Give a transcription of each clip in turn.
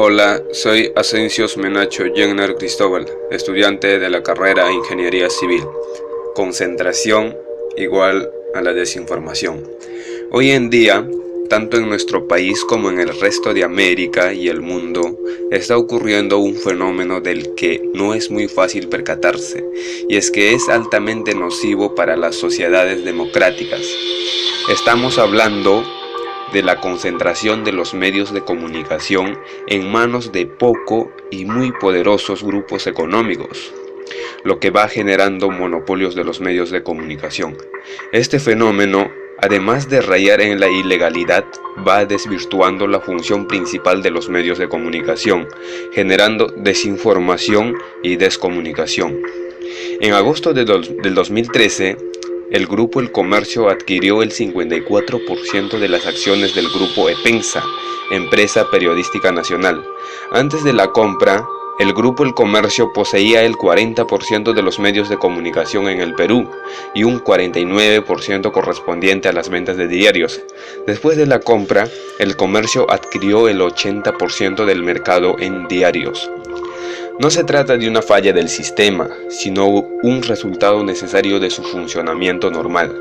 Hola, soy Asensio Menacho Jenner Cristóbal, estudiante de la carrera Ingeniería Civil. Concentración igual a la desinformación. Hoy en día, tanto en nuestro país como en el resto de América y el mundo, está ocurriendo un fenómeno del que no es muy fácil percatarse, y es que es altamente nocivo para las sociedades democráticas. Estamos hablando de la concentración de los medios de comunicación en manos de poco y muy poderosos grupos económicos, lo que va generando monopolios de los medios de comunicación. Este fenómeno, además de rayar en la ilegalidad, va desvirtuando la función principal de los medios de comunicación, generando desinformación y descomunicación. En agosto del 2013, el grupo El Comercio adquirió el 54% de las acciones del grupo EPENSA, empresa periodística nacional. Antes de la compra, el grupo El Comercio poseía el 40% de los medios de comunicación en el Perú y un 49% correspondiente a las ventas de diarios. Después de la compra, El Comercio adquirió el 80% del mercado en diarios. No se trata de una falla del sistema, sino un resultado necesario de su funcionamiento normal.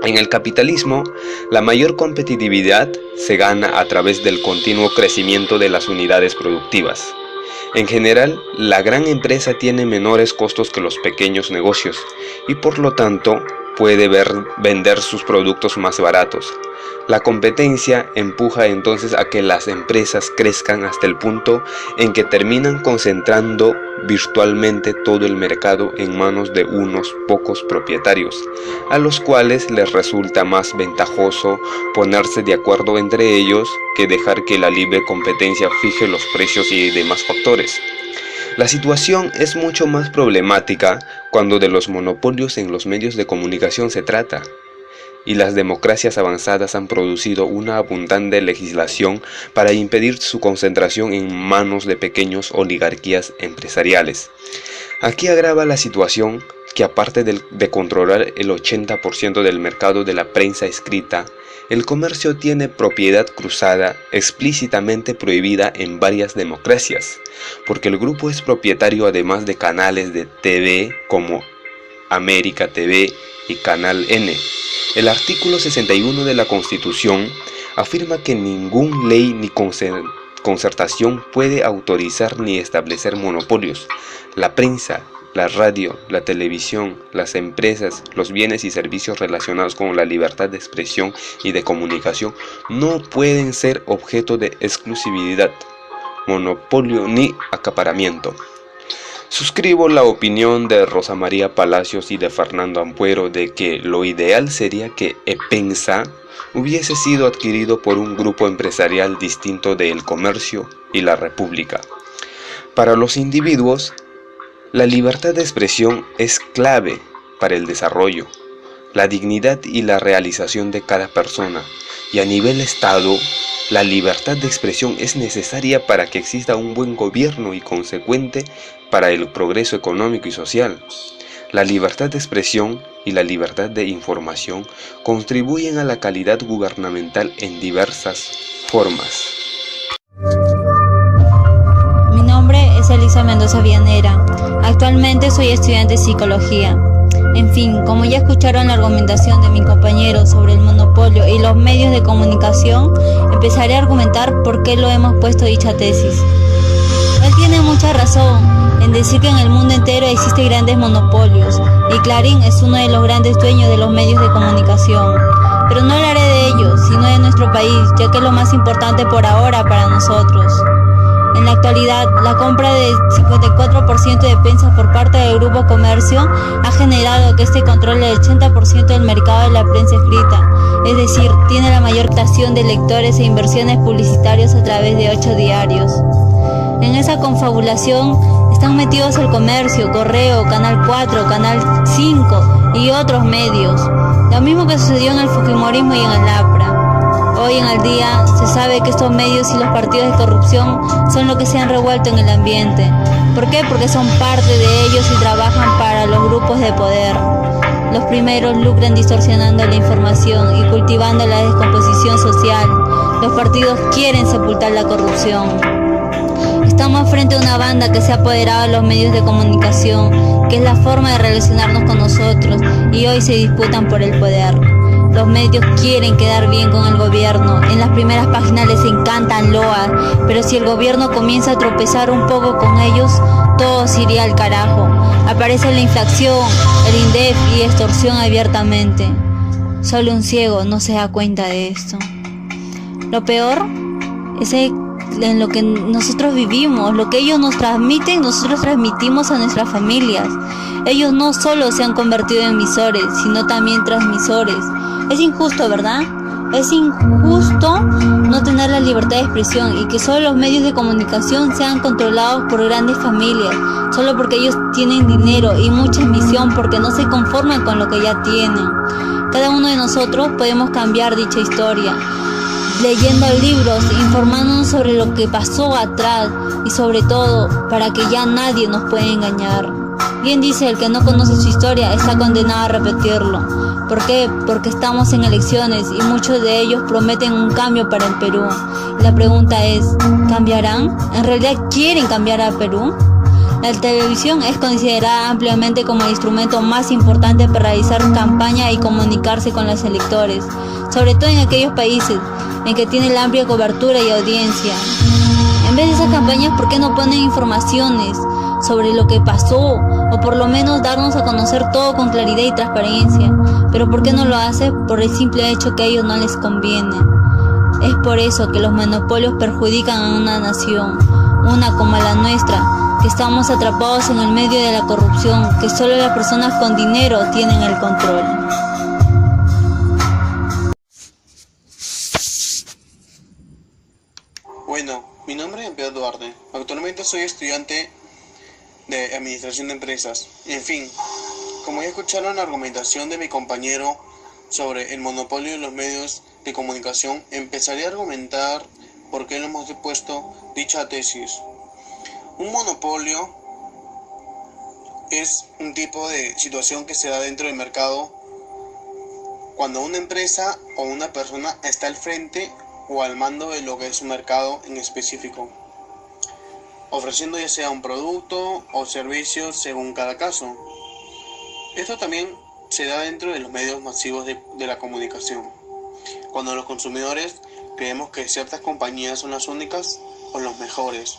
En el capitalismo, la mayor competitividad se gana a través del continuo crecimiento de las unidades productivas. En general, la gran empresa tiene menores costos que los pequeños negocios y por lo tanto puede vender sus productos más baratos. La competencia empuja entonces a que las empresas crezcan hasta el punto en que terminan concentrando virtualmente todo el mercado en manos de unos pocos propietarios, a los cuales les resulta más ventajoso ponerse de acuerdo entre ellos que dejar que la libre competencia fije los precios y demás factores. La situación es mucho más problemática cuando de los monopolios en los medios de comunicación se trata. Y las democracias avanzadas han producido una abundante legislación para impedir su concentración en manos de pequeñas oligarquías empresariales. Aquí agrava la situación que aparte de controlar el 80% del mercado de la prensa escrita, el comercio tiene propiedad cruzada explícitamente prohibida en varias democracias, porque el grupo es propietario además de canales de TV como América TV y Canal N. El artículo 61 de la Constitución afirma que ninguna ley ni concertación puede autorizar ni establecer monopolios. La prensa, la radio, la televisión, las empresas, los bienes y servicios relacionados con la libertad de expresión y de comunicación no pueden ser objeto de exclusividad, monopolio ni acaparamiento. Suscribo la opinión de Rosa María Palacios y de Fernando Ampuero de que lo ideal sería que EPENSA hubiese sido adquirido por un grupo empresarial distinto de El Comercio y la República. Para los individuos, la libertad de expresión es clave para el desarrollo, la dignidad y la realización de cada persona, y a nivel Estado, la libertad de expresión es necesaria para que exista un buen gobierno y consecuente para el progreso económico y social. La libertad de expresión y la libertad de información contribuyen a la calidad gubernamental en diversas formas. Mi nombre es Elisa Mendoza Vianera. Actualmente soy estudiante de psicología. En fin, como ya escucharon la argumentación de mi compañero sobre el monopolio y los medios de comunicación, empezaré a argumentar por qué lo hemos puesto dicha tesis. Él tiene mucha razón en decir que en el mundo entero existen grandes monopolios y Clarín es uno de los grandes dueños de los medios de comunicación. Pero no hablaré de ellos, sino de nuestro país, ya que es lo más importante por ahora para nosotros. En la actualidad, la compra del 54% de EPENSA por parte del Grupo Comercio ha generado que este controle el 80% del mercado de la prensa escrita, es decir, tiene la mayor captación de lectores e inversiones publicitarias a través de 8 diarios. En esa confabulación están metidos El Comercio, Correo, Canal 4, Canal 5 y otros medios, lo mismo que sucedió en el Fujimorismo y en el APRA. Hoy en el día se sabe que estos medios y los partidos de corrupción son lo que se han revuelto en el ambiente. ¿Por qué? Porque son parte de ellos y trabajan para los grupos de poder. Los primeros lucran distorsionando la información y cultivando la descomposición social. Los partidos quieren sepultar la corrupción. Estamos frente a una banda que se ha apoderado de los medios de comunicación, que es la forma de relacionarnos con nosotros, y hoy se disputan por el poder. Los medios quieren quedar bien con el gobierno, en las primeras páginas les encantan loas, pero si el gobierno comienza a tropezar un poco con ellos, todo se iría al carajo. Aparece la inflación, el INDEF y extorsión abiertamente. Solo un ciego no se da cuenta de esto. Lo peor es en lo que nosotros vivimos, lo que ellos nos transmiten, nosotros transmitimos a nuestras familias. Ellos no solo se han convertido en emisores, sino también transmisores. Es injusto, ¿verdad? Es injusto no tener la libertad de expresión y que solo los medios de comunicación sean controlados por grandes familias, solo porque ellos tienen dinero y mucha ambición, porque no se conforman con lo que ya tienen. Cada uno de nosotros podemos cambiar dicha historia, leyendo libros, informándonos sobre lo que pasó atrás y sobre todo para que ya nadie nos pueda engañar. Bien dice, el que no conoce su historia está condenado a repetirlo. ¿Por qué? Porque estamos en elecciones y muchos de ellos prometen un cambio para el Perú. La pregunta es, ¿cambiarán? ¿En realidad quieren cambiar al Perú? La televisión es considerada ampliamente como el instrumento más importante para realizar campaña y comunicarse con los electores, sobre todo en aquellos países en que tiene la amplia cobertura y audiencia. En vez de esas campañas, ¿por qué no ponen informaciones sobre lo que pasó? O por lo menos darnos a conocer todo con claridad y transparencia. Pero ¿por qué no lo hace? Por el simple hecho que a ellos no les conviene. Es por eso que los monopolios perjudican a una nación, una como la nuestra, que estamos atrapados en el medio de la corrupción, que solo las personas con dinero tienen el control. Bueno, mi nombre es Pedro Duarte. Actualmente soy estudiante de Administración de Empresas. En fin, como ya escucharon la argumentación de mi compañero sobre el monopolio de los medios de comunicación, empezaré a argumentar por qué le hemos depuesto dicha tesis. Un monopolio es un tipo de situación que se da dentro del mercado cuando una empresa o una persona está al frente o al mando de lo que es un mercado en específico, ofreciendo ya sea un producto o servicio según cada caso. Esto también se da dentro de los medios masivos de la comunicación, cuando los consumidores creemos que ciertas compañías son las únicas o los mejores,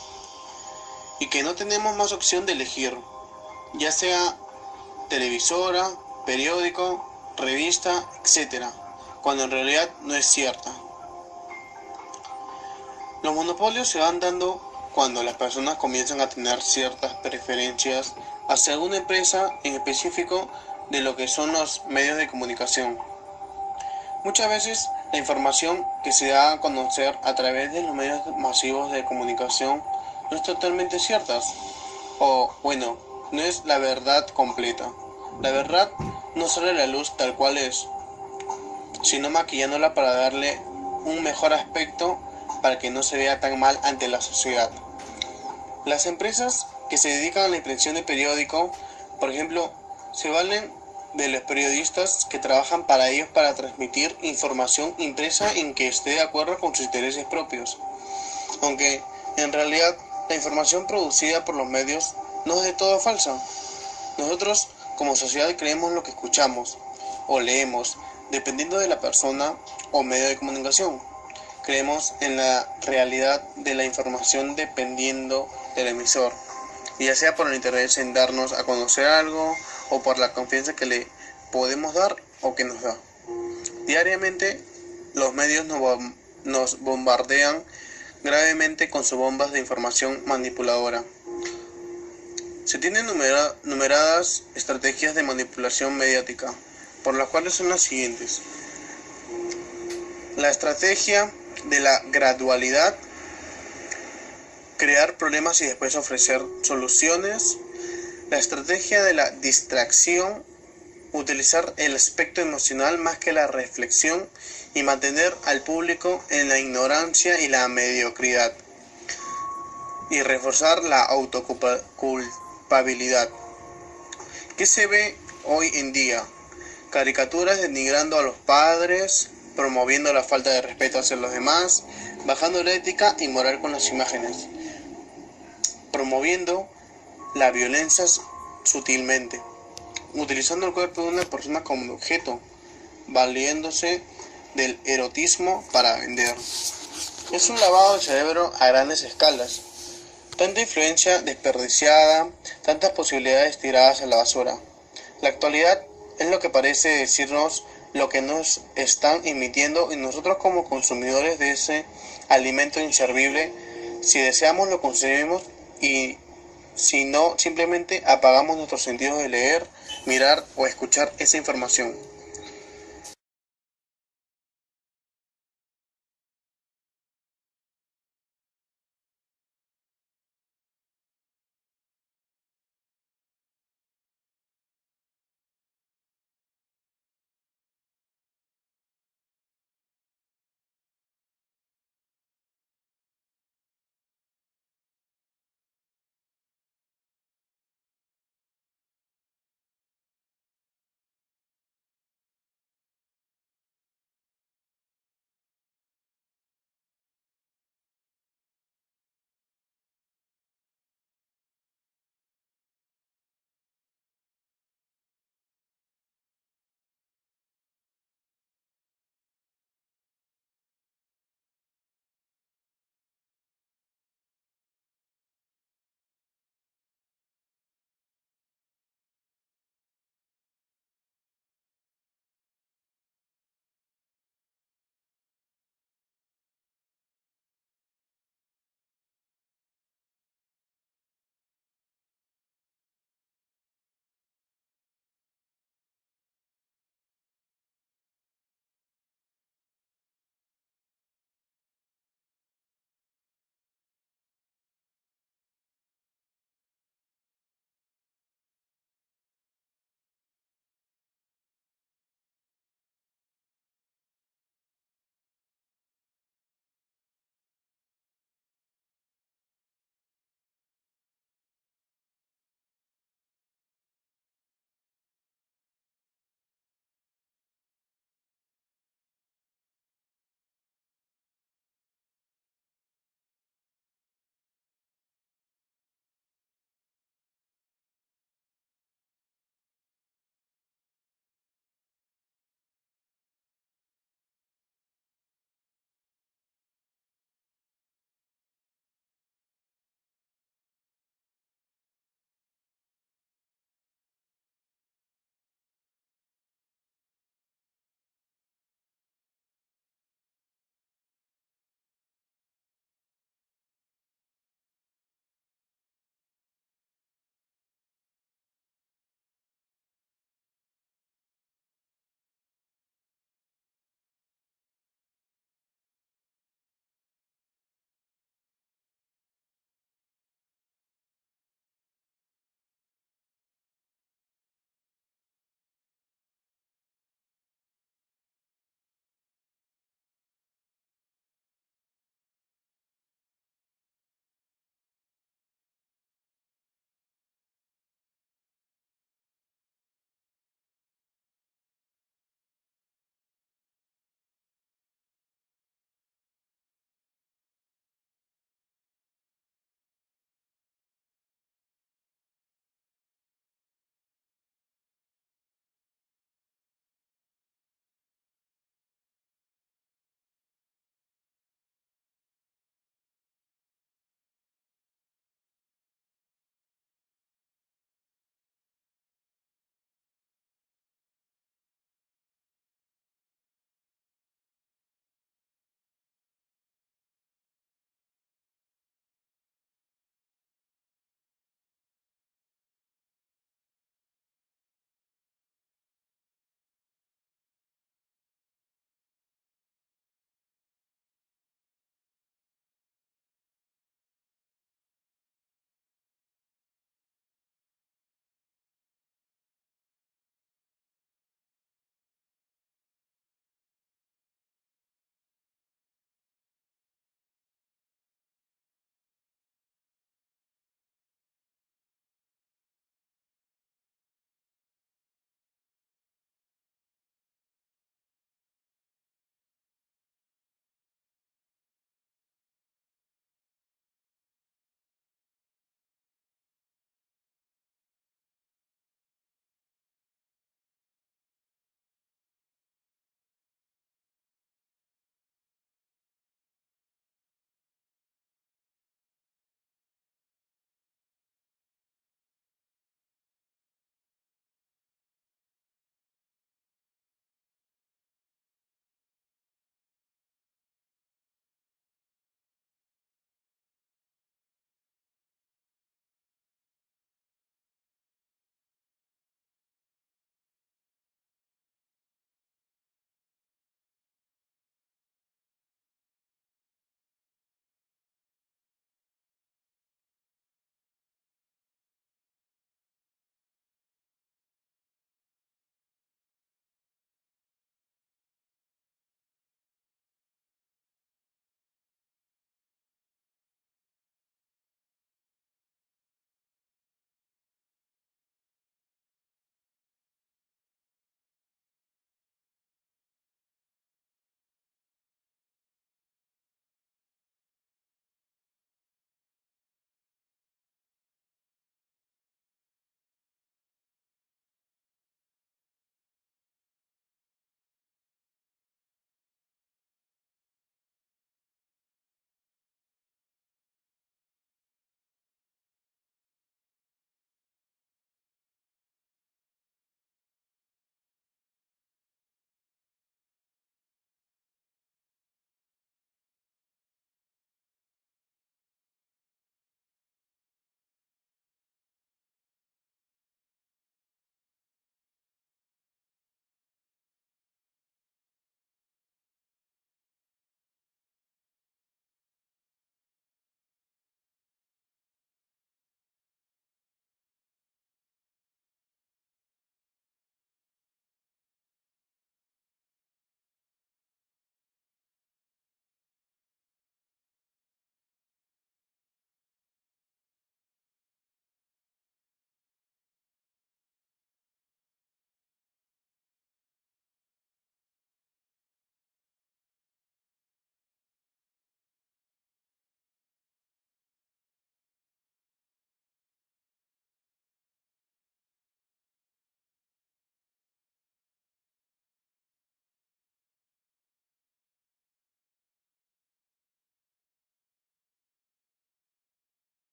y que no tenemos más opción de elegir, ya sea televisora, periódico, revista, etc., cuando en realidad no es cierta. Los monopolios se van dando cuando las personas comienzan a tener ciertas preferencias hacia alguna empresa en específico de lo que son los medios de comunicación. Muchas veces la información que se da a conocer a través de los medios masivos de comunicación no es totalmente cierta, o bueno, no es la verdad completa. La verdad no sale a la luz tal cual es, sino maquillándola para darle un mejor aspecto para que no se vea tan mal ante la sociedad. Las empresas que se dedican a la impresión de periódico, por ejemplo, se valen de los periodistas que trabajan para ellos para transmitir información impresa en que esté de acuerdo con sus intereses propios. Aunque en realidad la información producida por los medios no es de todo falsa. Nosotros como sociedad creemos lo que escuchamos o leemos, dependiendo de la persona o medio de comunicación. Creemos en la realidad de la información dependiendo del emisor, ya sea por el interés en darnos a conocer algo o por la confianza que le podemos dar o que nos da. Diariamente los medios nos bombardean gravemente con sus bombas de información manipuladora. Se tienen numeradas estrategias de manipulación mediática, por las cuales son las siguientes. La estrategia de la gradualidad, crear problemas y después ofrecer soluciones. La estrategia de la distracción, utilizar el aspecto emocional más que la reflexión y mantener al público en la ignorancia y la mediocridad. Y reforzar la autoculpabilidad. ¿Qué se ve hoy en día? Caricaturas denigrando a los padres, promoviendo la falta de respeto hacia los demás, bajando la ética y moral con las imágenes. promoviendo la violencia sutilmente, utilizando el cuerpo de una persona como objeto, valiéndose del erotismo para vender. Es un lavado de cerebro a grandes escalas. Tanta influencia desperdiciada, tantas posibilidades tiradas a la basura. La actualidad es lo que parece decirnos lo que nos están emitiendo y nosotros como consumidores de ese alimento inservible, si deseamos lo consumimos y si no, simplemente apagamos nuestros sentidos de leer, mirar o escuchar esa información.